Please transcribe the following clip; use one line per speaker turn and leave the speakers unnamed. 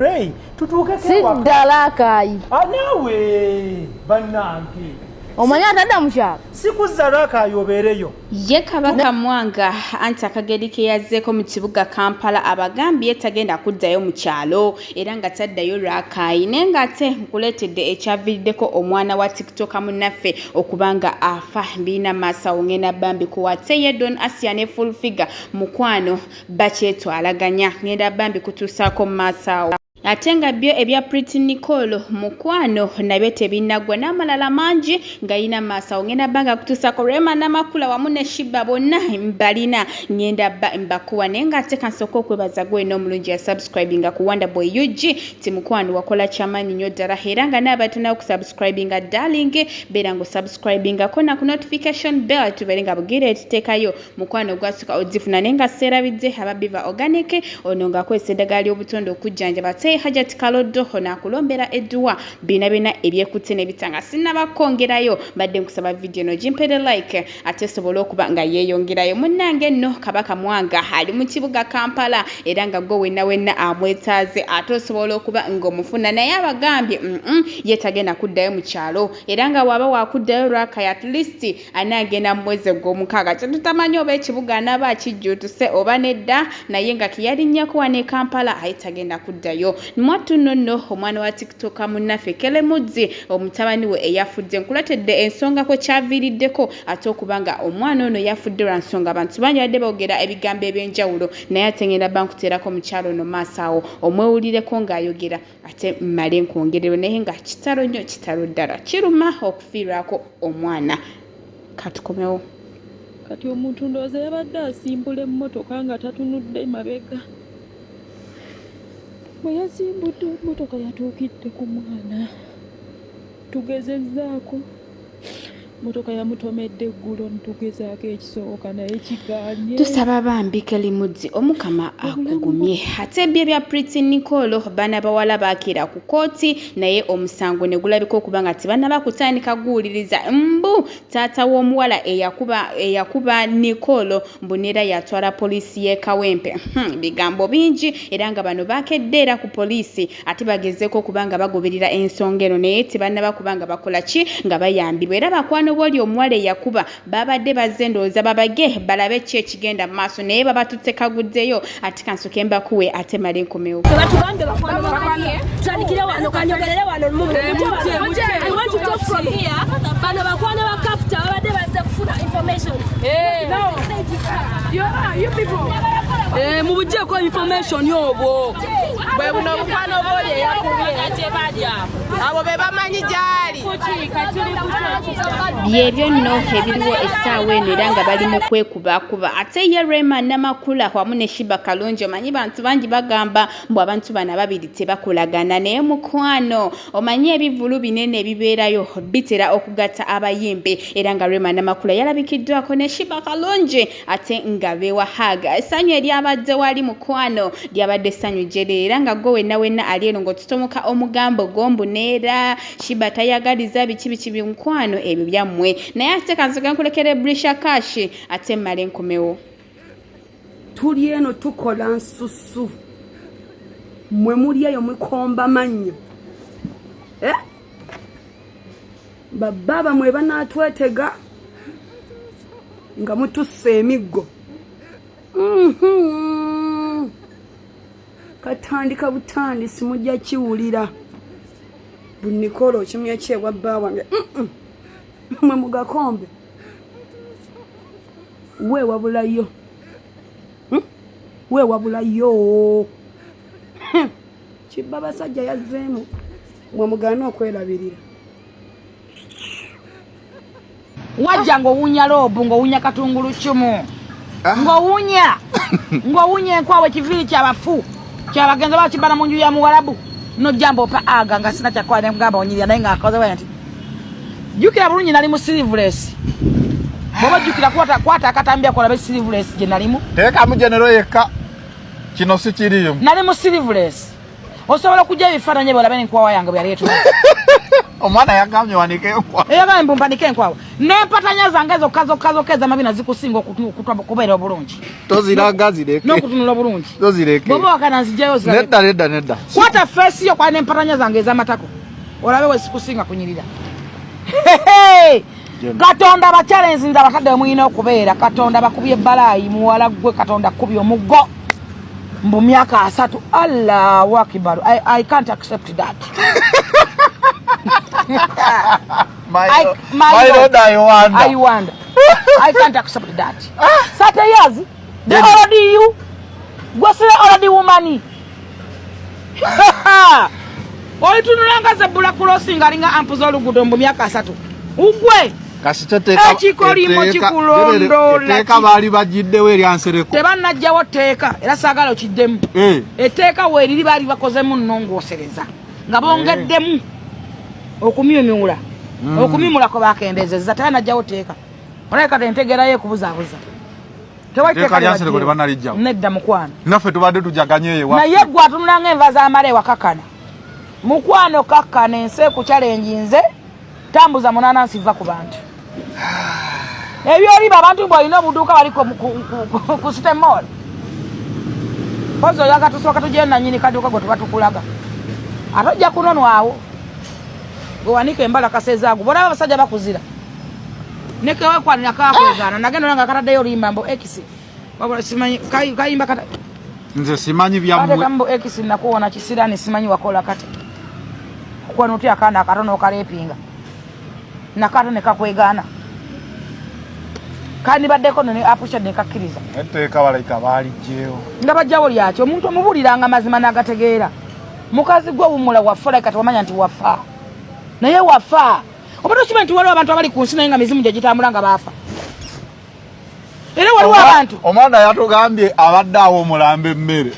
Ray, tutuke
Sidalakai.
Anawe banange.
Omanya dada mushaka.
Sikuzalaka yobereyo.
Ye Kabaka Mwanga anti akageri ke yazzeko mu kibuga Kampala abagambye tagenda kuddayo mu kyalo era nga taddayo Rakai nenga ate nkuletedde ekyaviddeko omwana wa TikTok munaffe okubanga afa mbina masa ongena bambi kuwate ye Don Asia ne Fullfiga mukwano bakyetwalaganya ngenda bambi kutuusako masa Atenga byo ebya Pretty Nicole mukwano nabyo tebinnagwa n'amalala mangi nga yina masa ongena banga kutusa ko Rema n'amakula wamu ne Shiba bonna mbalina ngenda mbakuwa nenga ate kansoko kwebaza gwe no mulungi ya subscribinga ku Wonder Boy UG timukwano wakola chamanyi nyo ddala heranga n'abatana ku subscribinga darling berango subscribinga kona ku notification bell tuberenga bugire tutekayo mukwano gwasuka ozifuna nenga serabidde ababiva organic ononga kwesedagali obutondo okujjanja bate hajati kalodo hona kulombera edua bina ebyekutte ne bitanga sinaba kongerayo badde nkusaba video no jimpede like ate sobola okuba nga yeyongerayo munnange no Kabaka Mwanga ali mu kibuga Kampala era nga gwe wenna amwetaaze ate sobola okuba ng'omufuna naye abagambye yetagenda kuddayo mu kyalo era nga waba wakuddayo Rakai at least anagenda mweze gw'omukaaga tetutamanyi oba ekibuga anaba akijjutuse oba nedda naye nga kiyalinnyako wane Kampala ayetagenda kuddayo Mwatu nono omwana wa TikTok munaffe Kelemudzi omutabani we eyafudde nkulatedde ensonga ko kyaviiriddeko ate okubanga omwana ono yafudde lwa nsonga abantu bangi badde boogera ebigambo ebyenjawulo naye atengenda bankuteerako mu kyalo no maasawo omwewulireko ng'ayogera ate mmale nkwongererwe naye nga kitalo nnyo kitalo ddala kiruma okufiirwako omwana katukomewo
kati omuntu ndowooza yabadde asimbula emmotoka nga tatunudde mabega bwe yazimbudde emmotoka yatuukidde ku mwana tugezezzaako motoka yamutomedde eggulo ntugezaako ekisoboka naye kigaanye
tusaba bambi Kelemudzi omukama akugumye ate bya Pretty Nicole bana bawala baakira ku kooti naye omusango ne gulabika okuba nga tebannaba kutandika guwuliriza mbu taata w'omuwala eyakuba Nicole mbunera yatwala poliisi y'e Kawempe bigambo bingi era nga bano baakeddeera ku poliisi ate bagezeeko okuba nga bagoberera ensonga eno naye tebannaba kuba nga bakola ki nga bayambibwa era bakwano boli omuwala eyakuba babadde bazze ndowooza babage balabe ki ekigenda mu maaso naye babatutte kaguddeyo ate kansoke mbakuwe ate male nkomewo
batugambe bakwano bakanye tutandikire wano kanyogerere wano lumu I want to talk from here bano bakwano ba captain babadde bazze kufuna information no you people mu bujje ko information yobo bwe buno bukwano boli eyakubye abo be bamanyi gyali
byebyo nno ebiriwo essaawa eno era nga bali mu kwekubakuba ate ye Rema n'amakula wamu ne Shiba kalungi omanyi bantu bangi bagamba mbu abantu bano ababiri tebakolagana naye mukwano omanyi ebivulu binene ebibeerayo bitera okugatta abayimbi era nga Rema n'amakula yalabikiddwako ne Shiba kalungi ate nga bewahaga essanyu eryabadde wali mukwano lyabadde essanyu gyere era nga gwe wenna ali eno ng'otutomoka omugambo gombuneera Shiba tayagaliza biki mukwano ebyo byammwe naye ate kansoka nkulekere Brisha Kashi ate mmale nkomewo
tuli eno tukola nsusu mwe muli eyo mukomba mannyo bababa mwe banaatwetega nga mutusse emiggo katandika butandisi mujja kiwulira Nicole kimye kyewa bba wange mwe mugakombe we wabulayo kibba basajja yazzeemu mwe mugana okwerabirira
wajja ng'owunya loobu ng'owunya katungulu kimu ng'owunya enkwawe kiviiri kyabafu kyabagenza bakibala mu nju ya muwalabu nojjamba opa aga nga sina kyakola ne mugamba onyirira naye ng'akoze bwe nti jjukira bulungi nali mu sleeveless bw'oba jjukira kwata akatambi akola be sleeveless gye nalimu
teekamu genero yekka kino si kiriyo
nali mu sleeveless osobola okujja ebifaananyi bwe olabe n'enkwawa yange bwe yali etuula
Omwana yagamye wanike enkwawa.
Yagamye mpumpanike enkwawa. N'empatanya zange zokka mabina zikusinga okubeera obulungi.
Toziraga zireke.
N'okutunula obulungi.
Tozireke.
Bw'oba wakana nzijayo zireke.
Nedda.
Kwata face yo kwa n'empatanya zange ez'amatako. Olabe we sikusinga kunyirira. Katonda ba challenge nda bakadde mwina okubeera. Katonda bakubye balayi muwala gwe Katonda kubye omuggo. Mbu myaka 3. Allahu Akbar. I can't accept that.
My Lord, I wonder.
I can't accept that. 30 years. They already you. What's already woman? Oitunulanga zebula crossing alinga ampuzo olugudo mbu myaka 3. Ugwe.
Kasiteka.
Ekikolimo kikulondola.
Teka bali bajiddewe eryansereko.
Tebannajjawo tteeka era saagala okiddemu. Etteeka weeriri baali bakozemu nnongoosereza. Nga bongeddemu okumyumyula. Okumyumula ko bakendezezza tebannajjawo tteeka. Olabika tentegerayo ekubuzaabuza.
Teka lyansereko tebannalijjawo.
Nedda mukwano.
Naffe tubadde tujaganye ewa.
Naye gwe atunulanga enva z'amala ewakakana. Mukwano kakkana ensi ekuchallenge nze tambuza 8 nsiva ku bantu. Ebyoliba abantu bwalina obuduuka bali ku System Mall. Pozo yaga tusooka tugenda nnyini kaduuka gwe tubatukulaga. Atojja kunonwawo. Gwe wanika embala kasezaago. Bona abasajja bakuzira. Nekewe kwanira kakwegana. Nagenda nanga kataddeyo olimba mbo X. Wabula simanyi kayimba kata.
Nze simanyi byammwe.
Ate kambo X nakuwona kisirani simanyi wakola kati. Kwano oty akaana akatono okalepinga. Nakato ne kakwegana. Kandi baddeko ne apusha ne kakkiriza.
Etteeka balayika baaliggyeyo.
Nga bajjawo lyaki omuntu omubuliranga mazima n'agategeera. Mukazi gwe wumula wafa like wamanya nti wafa. Naye wafa. Obato kimanyi nti waliwo abantu abali ku nsi naye nga mizimu gye gitambula nga baafa. Era waliwo abantu.
Omwana yatugambye abadde awo omulambe emmere.